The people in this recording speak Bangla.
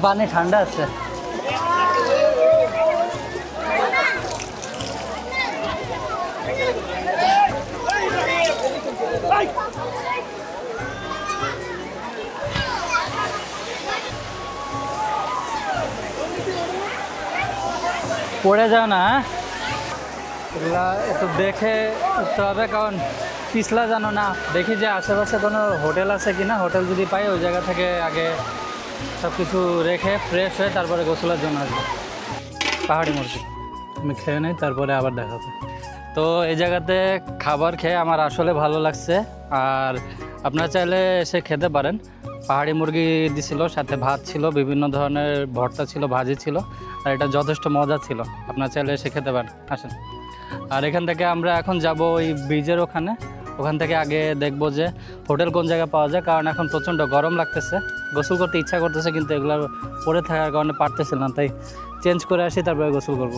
পানি ঠান্ডা আছে। পড়ে যাও না, এগুলা একটু দেখে উঠতে হবে, কারণ পিছলা জানো না। দেখি যে আশেপাশে কোনো হোটেল আছে কিনা, হোটেল যদি পাই ওই জায়গা থেকে আগে সব কিছু রেখে ফ্রেশ হয়ে তারপরে গোসলের জন্য আসবো। পাহাড়ি মুরগি আমি খেয়ে নিই, তারপরে আবার দেখাবো। তো এই জায়গাতে খাবার খেয়ে আমার আসলে ভালো লাগছে, আর আপনারা চাইলে এসে খেতে পারেন। পাহাড়ি মুরগি দিছিল, সাথে ভাত ছিল, বিভিন্ন ধরনের ভর্তা ছিল, ভাজি ছিল, আর এটা যথেষ্ট মজা ছিল। আপনারা চাইলে এসে খেতে পারেন, আসেন। আর এখান থেকে আমরা এখন যাব ওই ব্রিজের ওখানে। ওখান থেকে আগে দেখব যে হোটেল কোন জায়গায় পাওয়া যায়, কারণ এখন প্রচণ্ড গরম লাগতেছে, গোসল করতে ইচ্ছা করতেছে, কিন্তু এগুলো পরে থাকার কারণে পারতেছিল না, তাই চেঞ্জ করে আসি, তারপরে গোসল করব।